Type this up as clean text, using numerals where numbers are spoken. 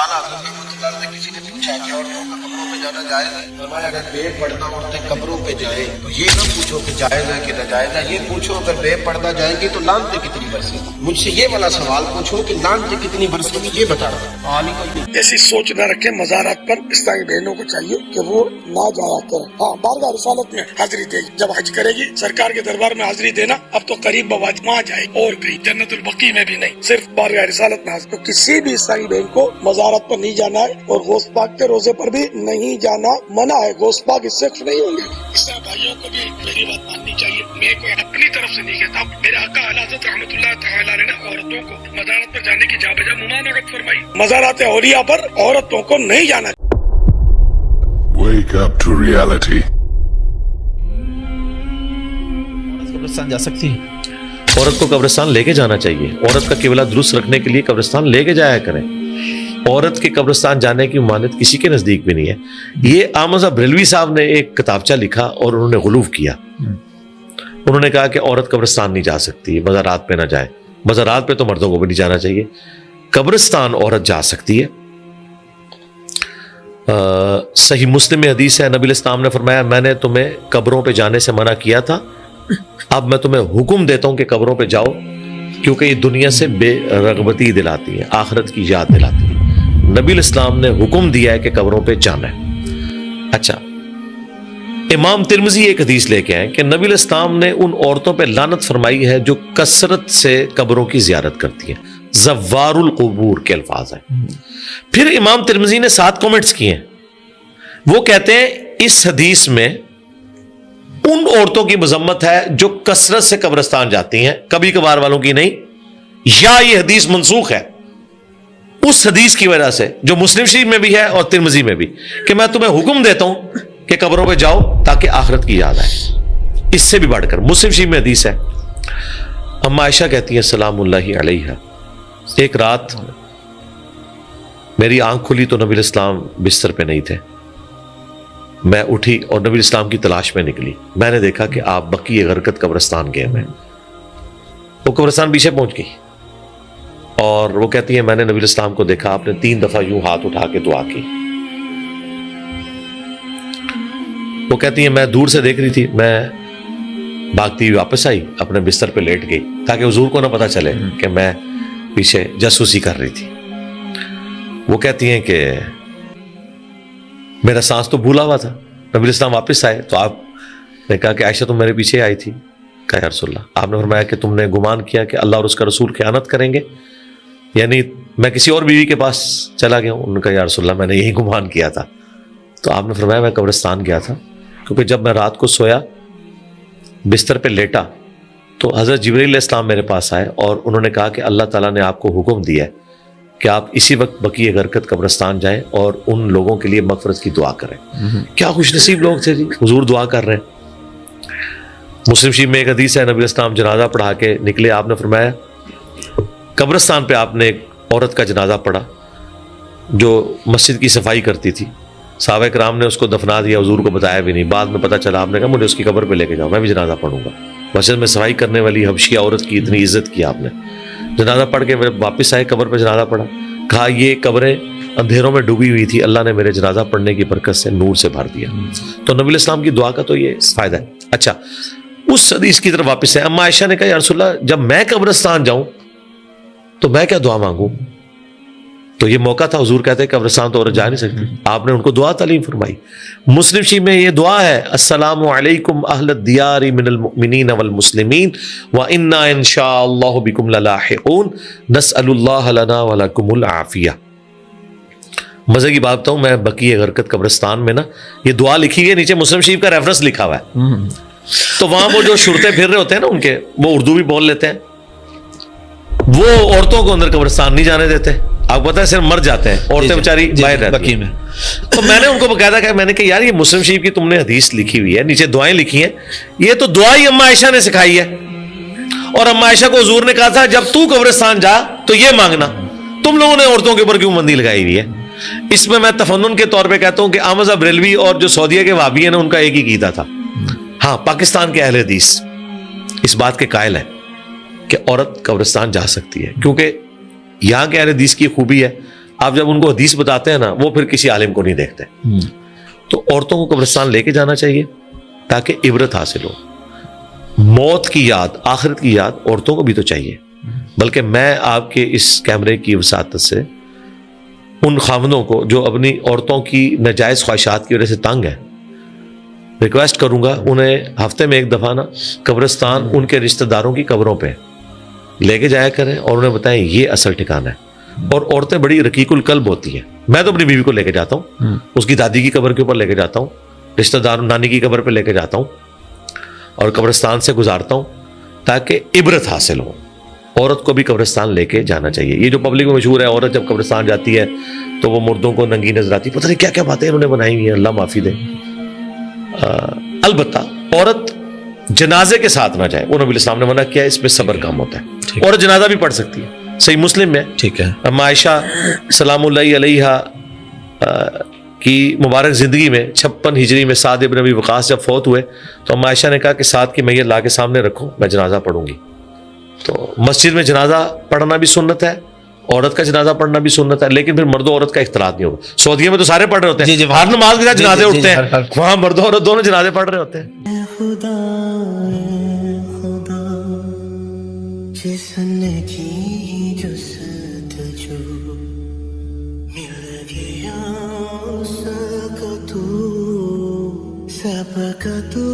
آنا حضرت کسی نے پوچھا کہ عورتوں کا قبروں پہ جانا جائز ہے؟ فرمایا اگر بے پردہ عورتیں قبروں پہ جائیں تو یہ نہ پوچھو کہ جائز ہے کہ ناجائز ہے، یہ پوچھو اگر بے پردہ جائیں گی تو لعنتیں کتنی برسیں گی۔ مجھ سے یہ والا سوال پوچھو کہ لعنتیں کتنی برسیں گی، یہ بتا رہا ہوں۔ ایسی سوچ نہ رکھے، مزارات پر اسلامی بہنوں کو چاہیے کہ وہ نہ جایا کریں۔ ہاں، بارگاہ رسالت میں حاضری دے گی، جب حج کرے گی سرکار کے دربار میں حاضری دینا اب تو قریب بواجب وہاں جائے، اور کہیں جنت البقیع میں بھی نہیں، صرف بارگاہ رسالت میں حاضری۔ تو کسی بھی اسلامی بہن کو مزارات پر نہیں جانا ہے، اور غوث پاک کے روزے پر بھی نہیں جانا منع ہے۔ غوث پاک اس سے خوش نہیں ہوں گے۔ اسلام بھائیوں کو بھی میری بات ماننی چاہیے، میں کوئی اپنی طرف سے نہیں کہتا، میرے آقا اعلی حضرت رحمۃ اللہ تعالی علیہ نے عورتوں کو مزارات پر جانے کی جا بجا ممانعت فرمائی۔ مزارات اولیاء پر عورتوں کو نہیں جانا۔ Wake up to reality. قبرستان جا سکتی ہے؟ عورت کو قبرستان لے کے جانا چاہیے، عورت کا قبلہ درست رکھنے کے لیے قبرستان لے کے جایا کریں۔ عورت کے قبرستان جانے کی ممانعت کسی کے نزدیک بھی نہیں ہے۔ یہ آمزہ بریلوی صاحب نے ایک کتابچہ لکھا اور انہوں نے غلوف کیا۔ انہوں نے کہا کہ عورت قبرستان نہیں جا سکتی، مزارات پہ نہ جائے۔ مزارات پہ تو مردوں کو بھی نہیں جانا چاہیے، قبرستان عورت جا سکتی ہے۔ صحیح مسلم میں حدیث ہے، نبی الاسلام نے فرمایا میں نے تمہیں قبروں پہ جانے سے منع کیا تھا، اب میں تمہیں حکم دیتا ہوں کہ قبروں پہ جاؤ، کیونکہ یہ دنیا سے بے رغبتی دلاتی ہے، آخرت کی یاد دلاتی ہے۔ نبی الاسلام نے حکم دیا ہے کہ قبروں پہ جانا ہے۔ اچھا، امام ترمذی ایک حدیث لے کے آئے کہ نبی الاسلام نے ان عورتوں پہ لعنت فرمائی ہے جو کثرت سے قبروں کی زیارت کرتی ہیں، زوار القبور کے الفاظ ہیں۔ پھر امام ترمذی نے 7 کامنٹس کیے ہیں۔ وہ کہتے ہیں اس حدیث میں ان عورتوں کی مذمت ہے جو کثرت سے قبرستان جاتی ہیں، کبھی کبھار والوں کی نہیں، یا یہ حدیث منسوخ ہے اس حدیث کی وجہ سے جو مسلم شریف میں بھی ہے اور ترمذی میں بھی، کہ میں تمہیں حکم دیتا ہوں کہ قبروں پہ جاؤ تاکہ آخرت کی یاد آئے۔ اس سے بھی بڑھ کر مسلم شریف میں حدیث ہے، اما عائشہ کہتی ہیں سلام اللہ علیہا، ایک رات میری آنکھ کھلی تو نبی الاسلام بستر پہ نہیں تھے، میں اٹھی اور نبی الاسلام کی تلاش میں نکلی، میں نے دیکھا کہ آپ بقیع غرقد قبرستان گئے ہیں۔ وہ قبرستان پیچھے پہنچ گئی اور وہ کہتی ہے میں نے نبی الاسلام کو دیکھا، آپ نے 3 دفعہ یوں ہاتھ اٹھا کے دعا کی۔ وہ کہتی ہے میں دور سے دیکھ رہی تھی، میں بھاگتی ہوئی واپس آئی، اپنے بستر پہ لیٹ گئی تاکہ حضور کو نہ پتا چلے کہ میں پیچھے جاسوسی کر رہی تھی۔ وہ کہتی ہیں کہ میرا سانس تو بھولا ہوا تھا، نبی الاسلام واپس آئے تو آپ نے کہا کہ عائشہ تم میرے پیچھے آئی تھی؟ کہا یا رسول اللہ۔ آپ نے فرمایا کہ تم نے گمان کیا کہ اللہ اور اس کا رسول خیانت کریں گے، یعنی میں کسی اور بیوی کے پاس چلا گیا ہوں؟ انہوں نے کہا یا رسول اللہ میں نے یہی گمان کیا تھا۔ تو آپ نے فرمایا میں قبرستان گیا تھا، کیونکہ جب میں رات کو سویا بستر پہ لیٹا تو حضرت جبرائیل علیہ السلام میرے پاس آئے اور انہوں نے کہا کہ اللہ تعالیٰ نے آپ کو حکم دیا ہے کہ آپ اسی وقت بقیع غرقد قبرستان جائیں اور ان لوگوں کے لیے مغفرت کی دعا کریں۔ کیا خوش نصیب لوگ تھے جی، حضور دعا کر رہے ہیں۔ مسلم شریف میں ایک حدیث ہے، نبی الاسلام جنازہ پڑھا کے نکلے، آپ نے فرمایا قبرستان پہ آپ نے ایک عورت کا جنازہ پڑھا جو مسجد کی صفائی کرتی تھی، صحابہ کرام نے اس کو دفنا دیا، حضور کو بتایا بھی نہیں، بعد میں پتہ چلا، آپ نے کہا مجھے اس کی قبر پہ لے کے جاؤ، میں بھی جنازہ پڑھوں گا۔ مسجد میں صفائی کرنے والی حبشیہ عورت کی اتنی عزت کی آپ نے۔ جنازہ پڑھ کے واپس آئے، قبر پہ جنازہ پڑھا، کہا یہ قبریں اندھیروں میں ڈوبی ہوئی تھی، اللہ نے میرے جنازہ پڑھنے کی برکت سے نور سے بھر دیا۔ تو نبی الاسلام کی دعا کا تو یہ فائدہ ہے۔ اچھا، اس حدیث کی طرف واپس ہے، اما عائشہ نے کہا یا رسول اللہ جب میں قبرستان جاؤں تو میں کیا دعا مانگوں؟ تو یہ موقع تھا، حضور کہتے ہیں قبرستان تو عورت جا نہیں سکتی، آپ نے ان کو دعا تعلیم فرمائی۔ مسلم شریف میں یہ دعا ہے السلام علیکم اہل الدیار من المؤمنین والمسلمین وانا ان شاء اللہ بکم للاحقون نسأل اللہ لنا ولکم العافیہ۔ مزے کی بات بتاؤں، میں بقیع غرقد قبرستان میں نا یہ دعا لکھی ہے، نیچے مسلم شریف کا ریفرنس لکھا ہوا ہے، تو وہاں وہ جو شرطے پھر رہے ہوتے ہیں نا ان کے، وہ اردو بھی بول لیتے ہیں، وہ عورتوں کو اندر قبرستان نہیں جانے دیتے، آپ پتہ ہے صرف مر جاتے ہیں، عورتیں بیچاری باہر رہتی ہیں۔ تو میں نے ان کو باقاعدہ کہا، میں نے کہا یار یہ مسلم شریف کی تم نے حدیث لکھی ہوئی ہے، نیچے دعائیں لکھی ہیں، یہ تو دعا ہی اما عائشہ نے سکھائی ہے، اور اما عائشہ کو حضور نے کہا تھا جب تو قبرستان جا تو یہ مانگنا، تم لوگوں نے عورتوں کے اوپر کیوں بندی لگائی ہوئی ہے؟ اس میں تفنن کے طور پہ کہتا ہوں کہ احمد بریلوی اور جو سعودیہ کے وہابی ہیں نا ان کا ایک ہی عقیدہ تھا۔ ہاں، پاکستان کے اہل حدیث اس بات کے قائل ہیں کہ عورت قبرستان جا سکتی ہے، کیونکہ یہاں کے اہل حدیث کی خوبی ہے آپ جب ان کو حدیث بتاتے ہیں نا وہ پھر کسی عالم کو نہیں دیکھتے. تو عورتوں کو قبرستان لے کے جانا چاہیے تاکہ عبرت حاصل ہو. موت کی یاد، آخرت کی یاد عورتوں کو بھی تو چاہیے. بلکہ میں آپ کے اس کیمرے کی وساطت سے ان خامندوں کو جو اپنی عورتوں کی ناجائز خواہشات کی وجہ سے تنگ ہیں ریکویسٹ کروں گا انہیں ہفتے میں ایک دفعہ نا قبرستان ان کے رشتہ داروں کی قبروں پہ لے کے جایا کریں اور انہیں بتائیں یہ اصل ٹھکانہ ہے. اور عورتیں بڑی رقیق القلب ہوتی ہیں. میں تو اپنی بیوی کو لے کے جاتا ہوں، اس کی دادی کی قبر کے اوپر لے کے جاتا ہوں، رشتہ دار نانی کی قبر پہ لے کے جاتا ہوں اور قبرستان سے گزارتا ہوں تاکہ عبرت حاصل ہو. عورت کو بھی قبرستان لے کے جانا چاہیے. یہ جو پبلک میں مشہور ہے عورت جب قبرستان جاتی ہے تو وہ مردوں کو ننگی نظر آتی، پتہ نہیں کیا کیا باتیں انہوں نے بنائی ہوئی ہیں، اللہ معافی دے. البتہ عورت جنازے کے ساتھ نہ جائے، وہ نبی الاسلام نے منع کیا، اس میں صبر کم ہوتا ہے. عورت جنازہ بھی پڑھ سکتی ہے، صحیح مسلم میں ٹھیک ہے. اما عائشہ سلام اللہ علیہا کی مبارک زندگی میں 56 ہجری میں سعد ابن ابی وقاص جب فوت ہوئے تو اما عائشہ نے کہا کہ سعد کی میت لا کے سامنے رکھو، میں جنازہ پڑھوں گی. تو مسجد میں جنازہ پڑھنا بھی سنت ہے، عورت کا جنازہ پڑھنا بھی سنت ہے، لیکن پھر مرد و عورت کا اختلاط نہیں ہوگا. سعودیہ میں تو سارے پڑھ رہے ہوتے ہیں، ہر نماز کے ساتھ جنازے اٹھتے ہیں، وہاں مرد و عورت دونوں جنازے پڑھ رہے ہوتے ہیں. خدا جس نے کی جستجو مل گیا اس کا تو سب کا تو